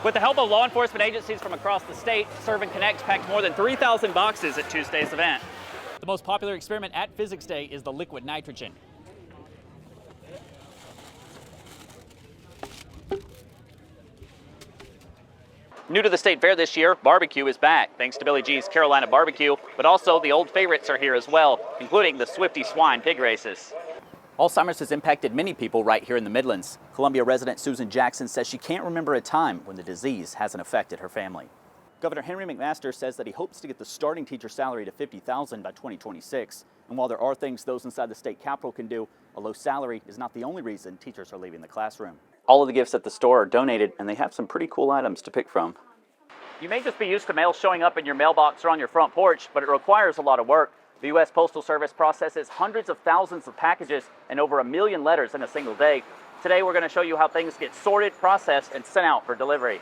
With the help of law enforcement agencies from across the state, Serve and Connect packed more than 3,000 boxes at Tuesday's event. The most popular experiment at Physics Day is the liquid nitrogen. New to the state fair this year, barbecue is back, thanks to Billy G's Carolina Barbecue, but also the old favorites are here as well, including the Swifty Swine pig races. Alzheimer's has impacted many people right here in the Midlands. Columbia resident Susan Jackson says she can't remember a time when the disease hasn't affected her family. Governor Henry McMaster says that he hopes to get the starting teacher salary to $50,000 by 2026. And while there are things those inside the state capitol can do, a low salary is not the only reason teachers are leaving the classroom. All of the gifts at the store are donated, and they have some pretty cool items to pick from. You may just be used to mail showing up in your mailbox or on your front porch, but it requires a lot of work. The U.S. Postal Service processes hundreds of thousands of packages and over 1 million letters in a single day. Today, we're going to show you how things get sorted, processed, and sent out for delivery.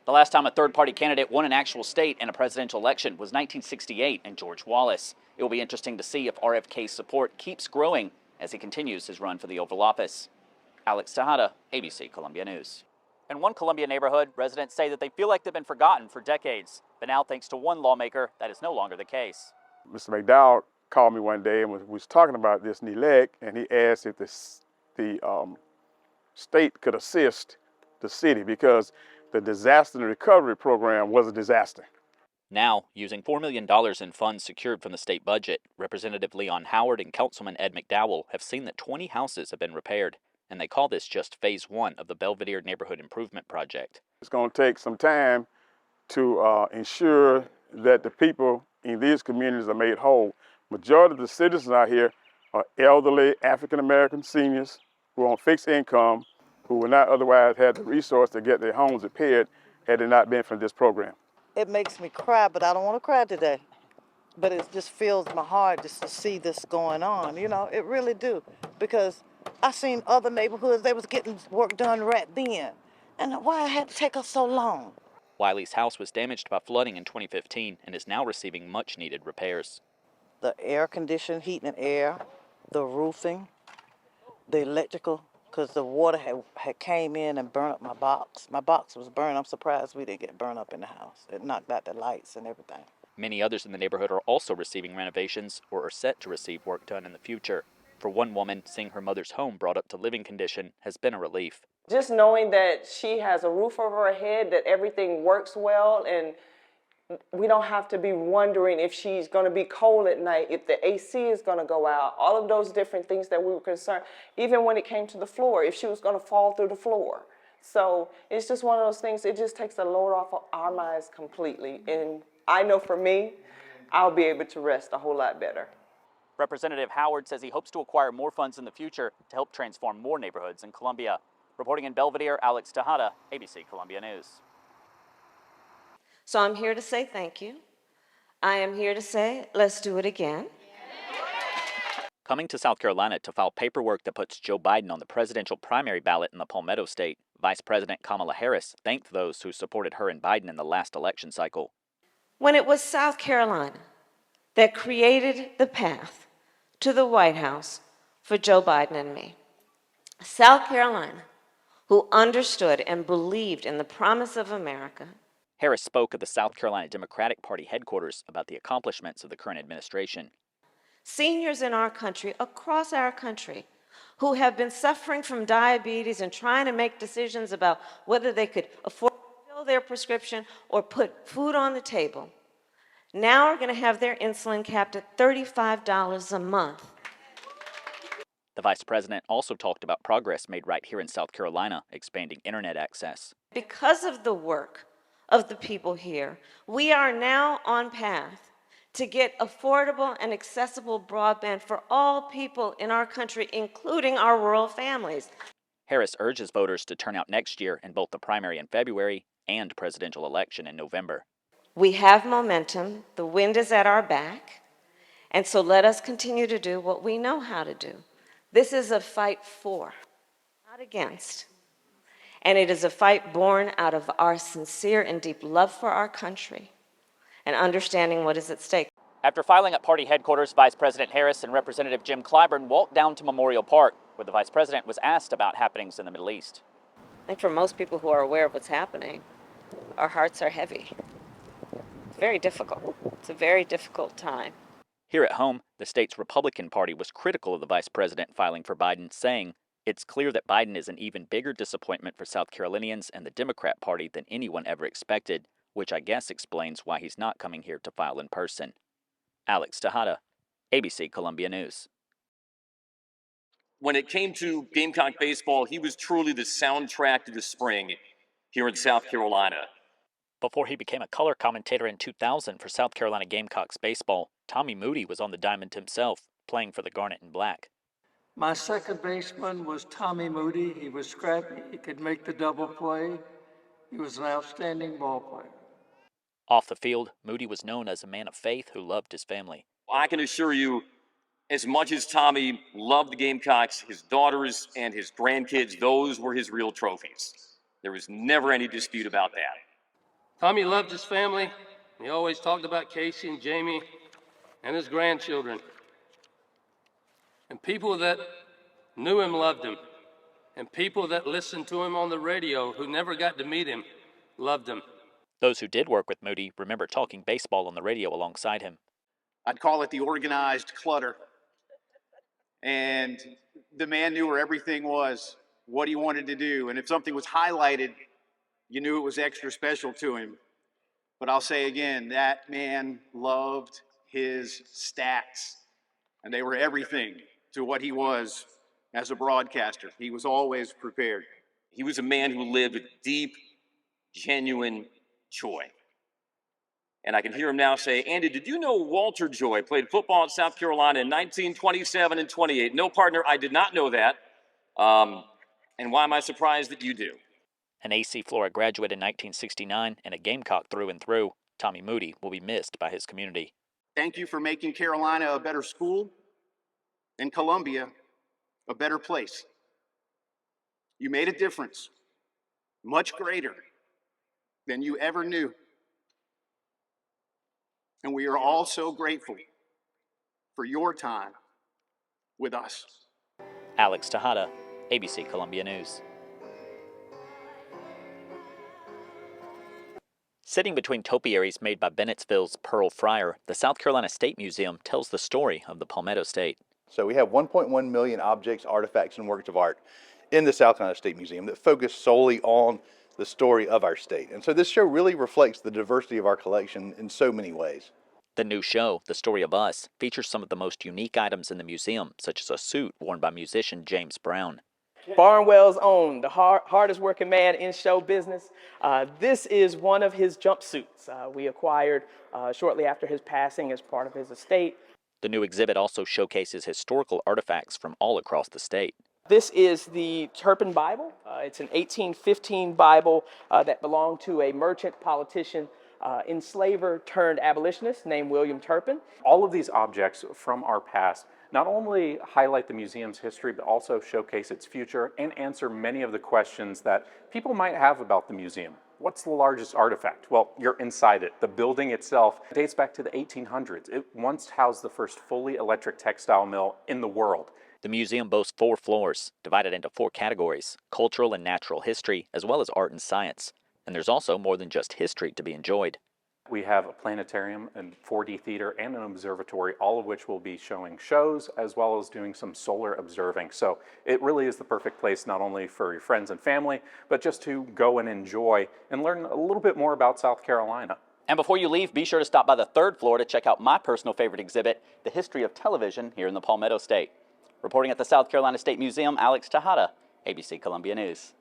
The last time a third-party candidate won an actual state in a presidential election was 1968 and George Wallace. It will be interesting to see if RFK's support keeps growing as he continues his run for the Oval Office. Alex Tejada, ABC Columbia News. In one Columbia neighborhood, residents say that they feel like they've been forgotten for decades. But now, thanks to one lawmaker, that is no longer the case. Mr. McDowell called me one day and was talking about this neglect, and he asked if the state could assist the city because the disaster and recovery program was a disaster. Now, using $4 million in funds secured from the state budget, Representative Leon Howard and Councilman Ed McDowell have seen that 20 houses have been repaired, and they call this just phase 1 of the Belvedere Neighborhood Improvement Project. It's going to take some time to ensure that the people in these communities are made whole. Majority of the citizens out here are elderly African-American seniors who are on fixed income, who would not otherwise have the resource to get their homes repaired had it not been for this program. It makes me cry, but I don't want to cry today. But it just fills my heart just to see this going on, you know, it really do. Because I seen other neighborhoods, they was getting work done right then. And why it had to take us so long? Wiley's house was damaged by flooding in 2015 and is now receiving much-needed repairs. The air conditioning, heating and air, the roofing, the electrical, because the water had came in and burned up my box. My box was burned. I'm surprised we didn't get burned up in the house. It knocked out the lights and everything. Many others in the neighborhood are also receiving renovations or are set to receive work done in the future. For one woman, seeing her mother's home brought up to living condition has been a relief. Just knowing that she has a roof over her head, that everything works well, and we don't have to be wondering if she's going to be cold at night, if the AC is going to go out, all of those different things that we were concerned, even when it came to the floor, if she was going to fall through the floor. So it's just one of those things, it just takes a load off of our minds completely. And I know for me, I'll be able to rest a whole lot better. Representative Howard says he hopes to acquire more funds in the future to help transform more neighborhoods in Columbia. Reporting in Belvedere, Alex Tejada, ABC Columbia News. So I'm here to say thank you. I am here to say, let's do it again. Coming to South Carolina to file paperwork that puts Joe Biden on the presidential primary ballot in the Palmetto State, Vice President Kamala Harris thanked those who supported her and Biden in the last election cycle. When it was South Carolina that created the path to the White House for Joe Biden and me, South Carolina, who understood and believed in the promise of America. Harris spoke at the South Carolina Democratic Party headquarters about the accomplishments of the current administration. Seniors in our country, across our country, who have been suffering from diabetes and trying to make decisions about whether they could afford to fill their prescription or put food on the table, now are going to have their insulin capped at $35 a month. The vice president also talked about progress made right here in South Carolina, expanding internet access. Because of the work of the people here, we are now on path to get affordable and accessible broadband for all people in our country, including our rural families. Harris urges voters to turn out next year in both the primary in February and presidential election in November. We have momentum, the wind is at our back, and so let us continue to do what we know how to do. This is a fight for, not against. And it is a fight born out of our sincere and deep love for our country and understanding what is at stake. After filing at party headquarters, Vice President Harris and Representative Jim Clyburn walked down to Memorial Park, where the vice president was asked about happenings in the Middle East. think for most people who are aware of what's happening, our hearts are heavy. It's very difficult. It's a very difficult time. Here at home, the state's Republican Party was critical of the vice president filing for Biden, saying, "It's clear that Biden is an even bigger disappointment for South Carolinians and the Democrat Party than anyone ever expected," which I guess explains why he's not coming here to file in person. Alex Tejada, ABC Columbia News. When it came to Gamecock baseball, he was truly the soundtrack to the spring here in South Carolina. Before he became a color commentator in 2000 for South Carolina Gamecocks baseball, Tommy Moody was on the diamond himself, playing for the Garnet and Black. My second baseman was Tommy Moody. He was scrappy. He could make the double play. He was an outstanding ball player. Off the field, Moody was known as a man of faith who loved his family. I can assure you, as much as Tommy loved the Gamecocks, his daughters and his grandkids, those were his real trophies. There was never any dispute about that. Tommy loved his family. He always talked about Casey and Jamie and his grandchildren. And people that knew him loved him. And people that listened to him on the radio who never got to meet him loved him. Those who did work with Moody remember talking baseball on the radio alongside him. I'd call it the organized clutter. And the man knew where everything was, what he wanted to do. And if something was highlighted, you knew it was extra special to him. But I'll say again, that man loved his stats. And they were everything to what he was as a broadcaster. He was always prepared. He was a man who lived with deep, genuine joy. And I can hear him now say, "Andy, did you know Walter Joy played football at South Carolina in 1927 and 28? No, partner, I did not know that. And why am I surprised that you do?" An AC Flora graduate in 1969 and a Gamecock through and through, Tommy Moody will be missed by his community. Thank you for making Carolina a better school and Columbia a better place. You made a difference, much greater than you ever knew. And we are all so grateful for your time with us. Alex Tejada, ABC Columbia News. Sitting between topiaries made by Bennettsville's Pearl Friar, the South Carolina State Museum tells the story of the Palmetto State. So we have 1.1 million objects, artifacts, and works of art in the South Carolina State Museum that focus solely on the story of our state. And so this show really reflects the diversity of our collection in so many ways. The new show, The Story of Us, features some of the most unique items in the museum, such as a suit worn by musician James Brown. Barnwell's own, the hardest working man in show business. This is one of his jumpsuits we acquired shortly after his passing as part of his estate. The new exhibit also showcases historical artifacts from all across the state. This is the Turpin Bible. It's an 1815 Bible that belonged to a merchant politician, enslaver turned abolitionist named William Turpin. All of these objects from our past not only highlight the museum's history, but also showcase its future and answer many of the questions that people might have about the museum. What's the largest artifact? Well, you're inside it. The building itself dates back to the 1800s. It once housed the first fully electric textile mill in the world. The museum boasts 4 floors, divided into 4 categories: cultural and natural history, as well as art and science. And there's also more than just history to be enjoyed. We have a planetarium, and 4D theater, and an observatory, all of which will be showing shows as well as doing some solar observing. So it really is the perfect place not only for your friends and family, but just to go and enjoy and learn a little bit more about South Carolina. And before you leave, be sure to stop by the 3rd floor to check out my personal favorite exhibit, The History of Television here in the Palmetto State. Reporting at the South Carolina State Museum, Alex Tejada, ABC Columbia News.